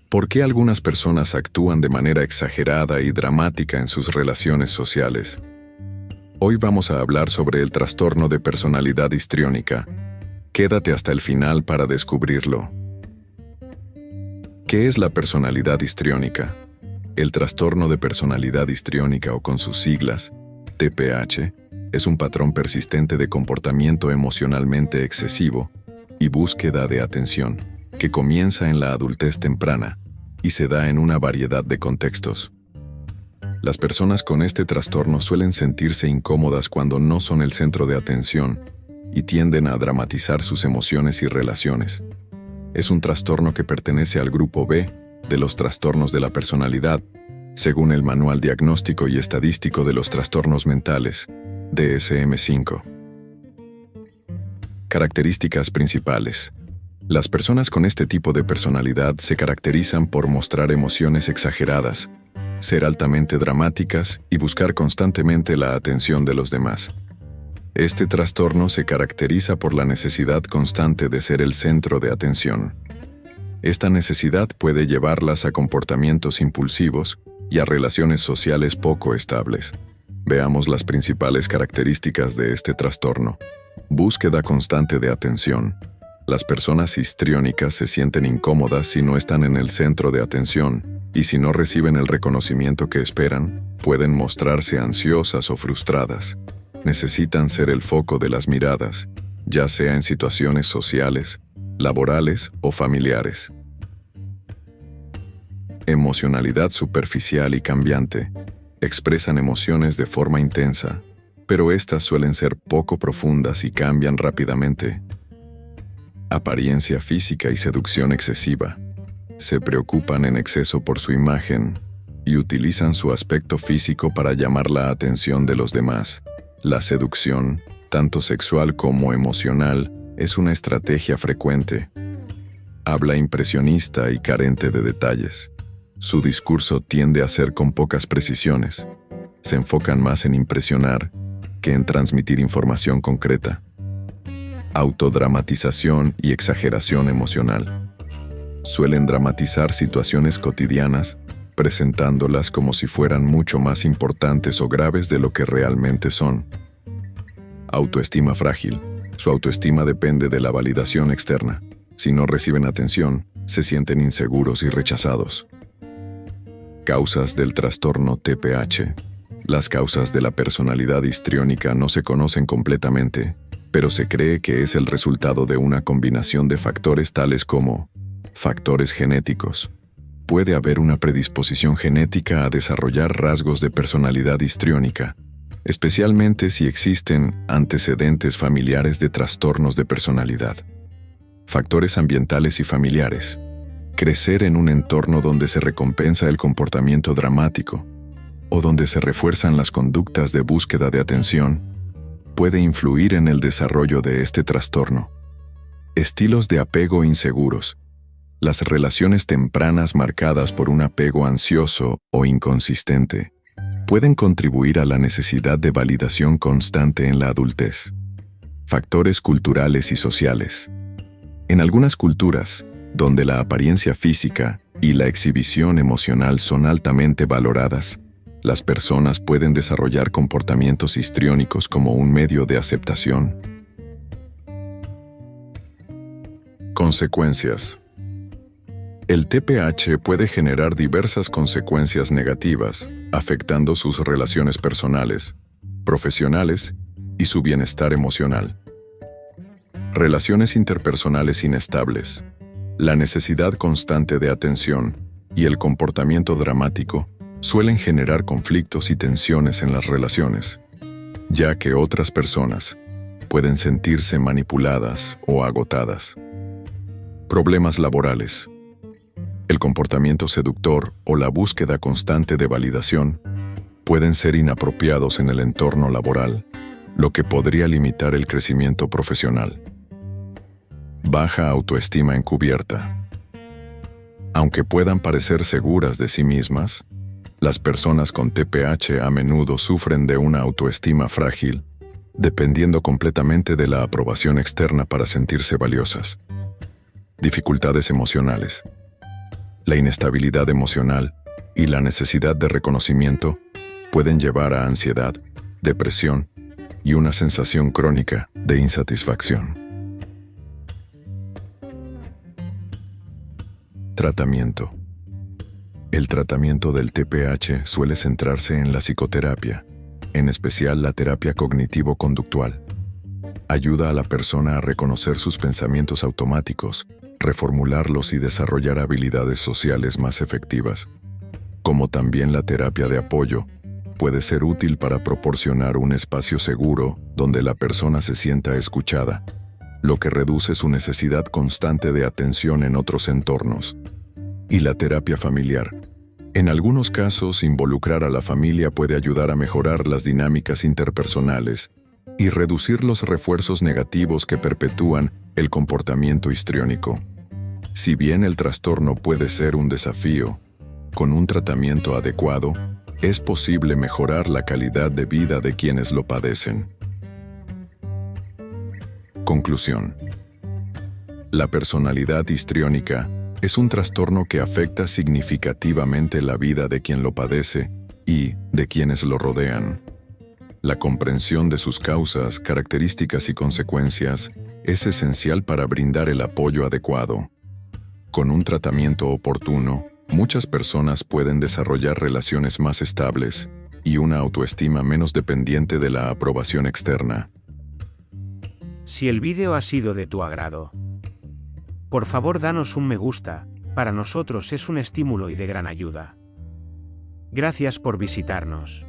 ¿Por qué algunas personas actúan de manera exagerada y dramática en sus relaciones sociales? Hoy vamos a hablar sobre el trastorno de personalidad histriónica. Quédate hasta el final para descubrirlo. ¿Qué es la personalidad histriónica? El trastorno de personalidad histriónica, o con sus siglas, TPH, es un patrón persistente de comportamiento emocionalmente excesivo y búsqueda de atención, que comienza en la adultez temprana y se da en una variedad de contextos. Las personas con este trastorno suelen sentirse incómodas cuando no son el centro de atención y tienden a dramatizar sus emociones y relaciones. Es un trastorno que pertenece al grupo B de los trastornos de la personalidad, según el Manual Diagnóstico y Estadístico de los Trastornos Mentales, DSM-5. Características principales. Las personas con este tipo de personalidad se caracterizan por mostrar emociones exageradas, ser altamente dramáticas y buscar constantemente la atención de los demás. Este trastorno se caracteriza por la necesidad constante de ser el centro de atención. Esta necesidad puede llevarlas a comportamientos impulsivos y a relaciones sociales poco estables. Veamos las principales características de este trastorno. Búsqueda constante de atención. Las personas histriónicas se sienten incómodas si no están en el centro de atención, y si no reciben el reconocimiento que esperan, pueden mostrarse ansiosas o frustradas. Necesitan ser el foco de las miradas, ya sea en situaciones sociales, laborales o familiares. Emocionalidad superficial y cambiante. Expresan emociones de forma intensa, pero estas suelen ser poco profundas y cambian rápidamente. Apariencia física y seducción excesiva. Se preocupan en exceso por su imagen y utilizan su aspecto físico para llamar la atención de los demás. La seducción, tanto sexual como emocional, es una estrategia frecuente. Habla impresionista y carente de detalles. Su discurso tiende a ser con pocas precisiones. Se enfocan más en impresionar que en transmitir información concreta. Autodramatización y exageración emocional. Suelen dramatizar situaciones cotidianas, presentándolas como si fueran mucho más importantes o graves de lo que realmente son. Autoestima frágil. Su autoestima depende de la validación externa. Si no reciben atención, se sienten inseguros y rechazados. Causas del trastorno TPH. Las causas de la personalidad histriónica no se conocen completamente, pero se cree que es el resultado de una combinación de factores tales como factores genéticos. Puede haber una predisposición genética a desarrollar rasgos de personalidad histriónica, especialmente si existen antecedentes familiares de trastornos de personalidad. Factores ambientales y familiares. Crecer en un entorno donde se recompensa el comportamiento dramático o donde se refuerzan las conductas de búsqueda de atención puede influir en el desarrollo de este trastorno. Estilos de apego inseguros. Las relaciones tempranas marcadas por un apego ansioso o inconsistente pueden contribuir a la necesidad de validación constante en la adultez. Factores culturales y sociales. En algunas culturas, donde la apariencia física y la exhibición emocional son altamente valoradas, las personas pueden desarrollar comportamientos histriónicos como un medio de aceptación. Consecuencias. El TPH puede generar diversas consecuencias negativas, afectando sus relaciones personales, profesionales y su bienestar emocional. Relaciones interpersonales inestables. La necesidad constante de atención y el comportamiento dramático suelen generar conflictos y tensiones en las relaciones, ya que otras personas pueden sentirse manipuladas o agotadas. Problemas laborales. El comportamiento seductor o la búsqueda constante de validación pueden ser inapropiados en el entorno laboral, lo que podría limitar el crecimiento profesional. Baja autoestima encubierta. Aunque puedan parecer seguras de sí mismas, las personas con TPH a menudo sufren de una autoestima frágil, dependiendo completamente de la aprobación externa para sentirse valiosas. Dificultades emocionales. La inestabilidad emocional y la necesidad de reconocimiento pueden llevar a ansiedad, depresión y una sensación crónica de insatisfacción. Tratamiento. El tratamiento del TPH suele centrarse en la psicoterapia, en especial la terapia cognitivo-conductual. Ayuda a la persona a reconocer sus pensamientos automáticos, reformularlos y desarrollar habilidades sociales más efectivas. Como también la terapia de apoyo, puede ser útil para proporcionar un espacio seguro donde la persona se sienta escuchada, lo que reduce su necesidad constante de atención en otros entornos. Y la terapia familiar. En algunos casos, involucrar a la familia puede ayudar a mejorar las dinámicas interpersonales y reducir los refuerzos negativos que perpetúan el comportamiento histriónico. Si bien el trastorno puede ser un desafío, con un tratamiento adecuado, es posible mejorar la calidad de vida de quienes lo padecen. Conclusión. La personalidad histriónica es un trastorno que afecta significativamente la vida de quien lo padece y de quienes lo rodean. La comprensión de sus causas, características y consecuencias es esencial para brindar el apoyo adecuado. Con un tratamiento oportuno, muchas personas pueden desarrollar relaciones más estables y una autoestima menos dependiente de la aprobación externa. Si el vídeo ha sido de tu agrado, por favor danos un me gusta, para nosotros es un estímulo y de gran ayuda. Gracias por visitarnos.